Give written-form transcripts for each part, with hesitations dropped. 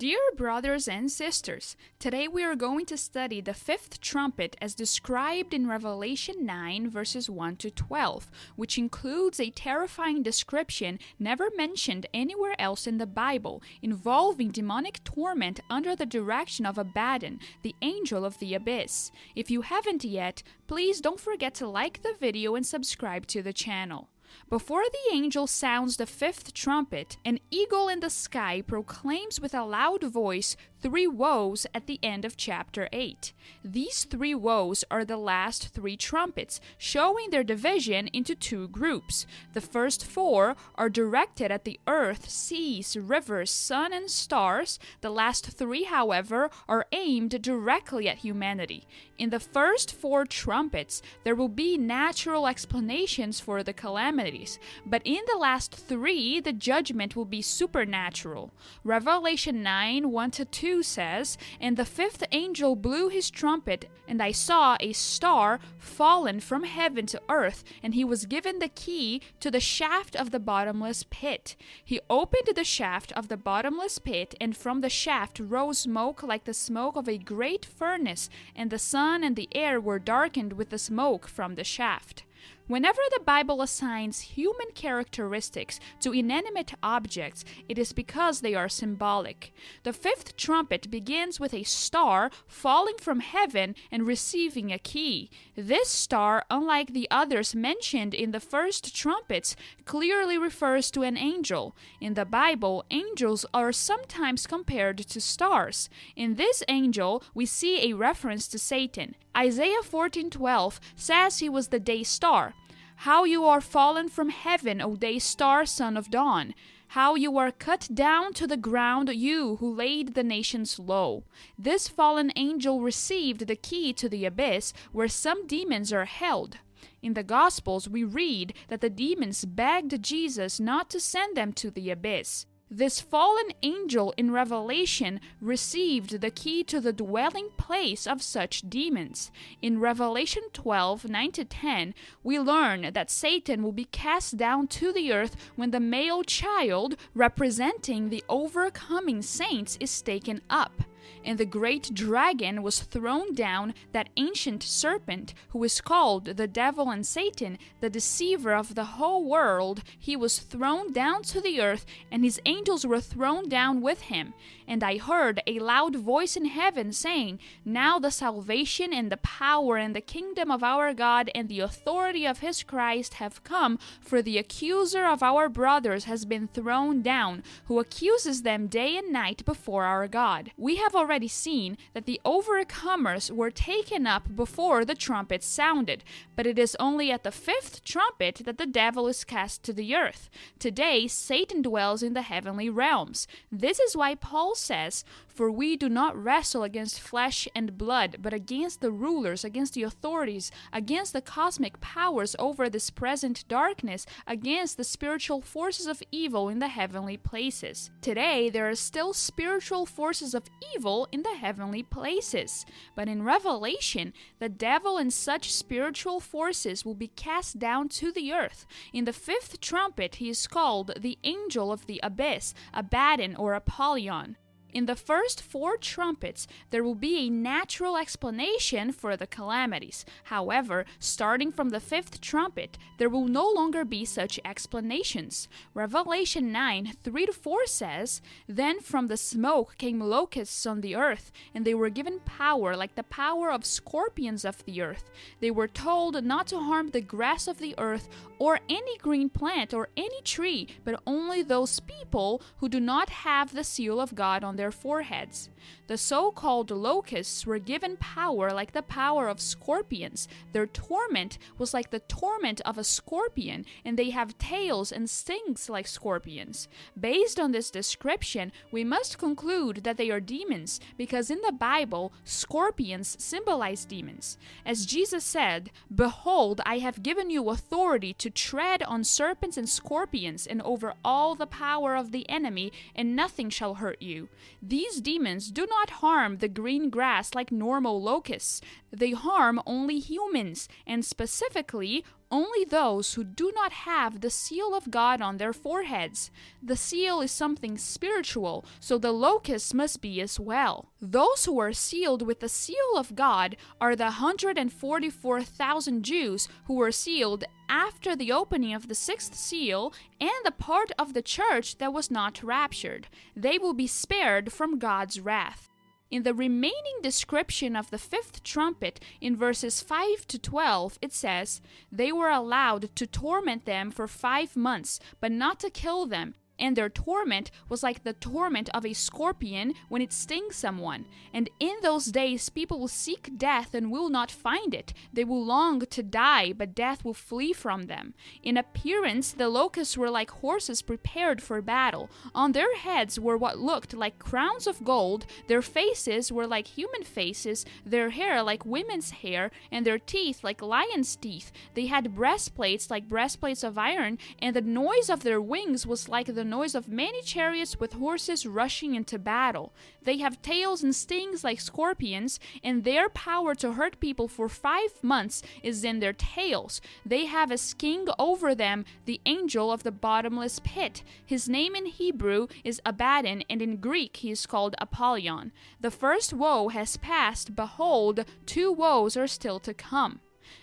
Dear brothers and sisters, today we are going to study the fifth trumpet as described in Revelation 9 verses 1 to 12, which includes a terrifying description never mentioned anywhere else in the Bible, involving demonic torment under the direction of Abaddon, the angel of the abyss. If you haven't yet, please don't forget to like the video and subscribe to the channel. Before the angel sounds the fifth trumpet, an eagle in the sky proclaims with a loud voice 3 woes at the end of chapter 8. These 3 woes are the last 3 trumpets, showing their division into 2 groups. The first 4 are directed at the earth, seas, rivers, sun, and stars. The last 3, however, are aimed directly at humanity. In the first 4 trumpets, there will be natural explanations for the calamities, but in the last 3, the judgment will be supernatural. Revelation 9, 1-2 says, "And the fifth angel blew his trumpet, and I saw a star fallen from heaven to earth, and he was given the key to the shaft of the bottomless pit. He opened the shaft of the bottomless pit, and from the shaft rose smoke like the smoke of a great furnace, and the sun and the air were darkened with the smoke from the shaft." Whenever the Bible assigns human characteristics to inanimate objects, it is because they are symbolic. The fifth trumpet begins with a star falling from heaven and receiving a key. This star, unlike the others mentioned in the first trumpets, clearly refers to an angel. In the Bible, angels are sometimes compared to stars. In this angel, we see a reference to Satan. Isaiah 14:12 says he was the day star. "How you are fallen from heaven, O day star, son of dawn! How you are cut down to the ground, you who laid the nations low." This fallen angel received the key to the abyss, where some demons are held. In the Gospels, we read that the demons begged Jesus not to send them to the abyss. This fallen angel in Revelation received the key to the dwelling place of such demons. In Revelation 12, 9-10, we learn that Satan will be cast down to the earth when the male child, representing the overcoming saints, is taken up. And the great dragon was thrown down, that ancient serpent, who is called the devil and Satan, the deceiver of the whole world. He was thrown down to the earth, and his angels were thrown down with him. And I heard a loud voice in heaven saying, "Now the salvation and the power and the kingdom of our God and the authority of his Christ have come, for the accuser of our brothers has been thrown down, who accuses them day and night before our God." We have already seen that the overcomers were taken up before the trumpet sounded, but it is only at the fifth trumpet that the devil is cast to the earth. Today, Satan dwells in the heavenly realms. This is why Paul says, "For we do not wrestle against flesh and blood, but against the rulers, against the authorities, against the cosmic powers over this present darkness, against the spiritual forces of evil in the heavenly places." Today, there are still spiritual forces of evil in the heavenly places. But in Revelation, the devil and such spiritual forces will be cast down to the earth. In the fifth trumpet, he is called the angel of the abyss, Abaddon or Apollyon. In the first 4 trumpets, there will be a natural explanation for the calamities. However, starting from the fifth trumpet, there will no longer be such explanations. Revelation 9, 3-4 says, "Then from the smoke came locusts on the earth, and they were given power like the power of scorpions of the earth. They were told not to harm the grass of the earth or any green plant or any tree, but only those people who do not have the seal of God on their foreheads." The so-called locusts were given power like the power of scorpions. Their torment was like the torment of a scorpion, and they have tails and stings like scorpions. Based on this description, we must conclude that they are demons, because in the Bible, scorpions symbolize demons. As Jesus said, "Behold, I have given you authority to tread on serpents and scorpions, and over all the power of the enemy, and nothing shall hurt you." These demons do not harm the green grass like normal locusts. They harm only humans, and specifically only those who do not have the seal of God on their foreheads. The seal is something spiritual, so the locusts must be as well. Those who are sealed with the seal of God are the 144,000 Jews who were sealed after the opening of the sixth seal, and the part of the church that was not raptured. They will be spared from God's wrath. In the remaining description of the fifth trumpet, in verses 5 to 12, it says, "They were allowed to torment them for 5 months, but not to kill them. And their torment was like the torment of a scorpion when it stings someone. And in those days people will seek death and will not find it. They will long to die, but death will flee from them. In appearance, the locusts were like horses prepared for battle. On their heads were what looked like crowns of gold. Their faces were like human faces, their hair like women's hair, and their teeth like lions' teeth. They had breastplates like breastplates of iron, and the noise of their wings was like the noise of many chariots with horses rushing into battle. They have tails and stings like scorpions, and their power to hurt people for 5 months is in their tails. They have as king over them the angel of the bottomless pit. His name in Hebrew is Abaddon, and in Greek he is called Apollyon. The first woe has passed. Behold, 2 woes are still to come."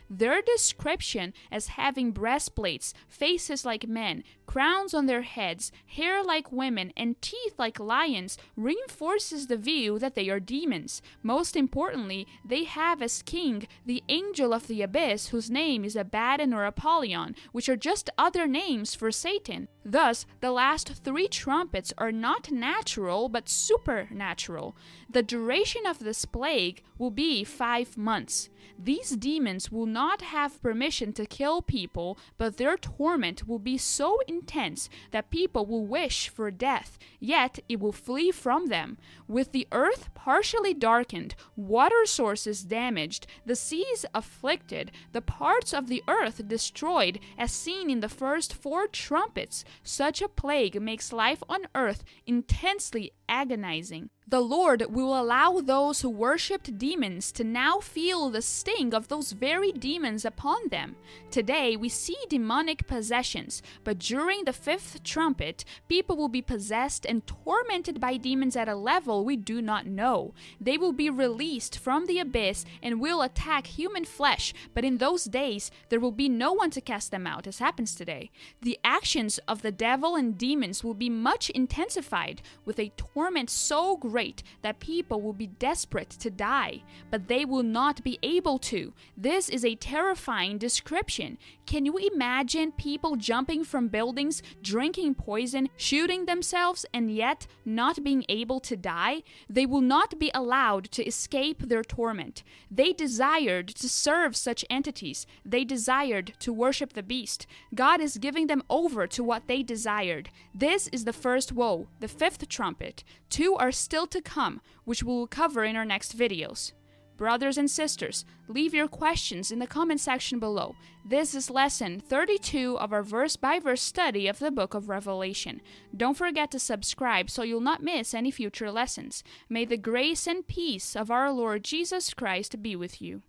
Their description as having breastplates, faces like men, crowns on their heads, hair like women, and teeth like lions reinforces the view that they are demons. Most importantly, they have as king the angel of the abyss, whose name is Abaddon or Apollyon, which are just other names for Satan. Thus, the last 3 trumpets are not natural but supernatural. The duration of this plague will be 5 months. These demons will not have permission to kill people, but their torment will be so intense that people will wish for death, yet it will flee from them. With the earth partially darkened, water sources damaged, the seas afflicted, the parts of the earth destroyed, as seen in the first 4 trumpets, such a plague makes life on earth intensely agonizing. The Lord will allow those who worshipped demons to now feel the sting of those very demons upon them. Today, we see demonic possessions, but during the 5th trumpet, people will be possessed and tormented by demons at a level we do not know. They will be released from the abyss and will attack human flesh, but in those days, there will be no one to cast them out, as happens today. The actions of the devil and demons will be much intensified, with a torment so great that people will be desperate to die, but they will not be able to. This is a terrifying description. Can you imagine people jumping from buildings, drinking poison, shooting themselves, and yet not being able to die? They will not be allowed to escape their torment. They desired to serve such entities. They desired to worship the beast. God is giving them over to what they desired. This is the first woe, the 5th trumpet. 2 are still to come, which we will cover in our next videos. Brothers and sisters, leave your questions in the comment section below. This is lesson 32 of our verse-by-verse study of the book of Revelation. Don't forget to subscribe so you'll not miss any future lessons. May the grace and peace of our Lord Jesus Christ be with you.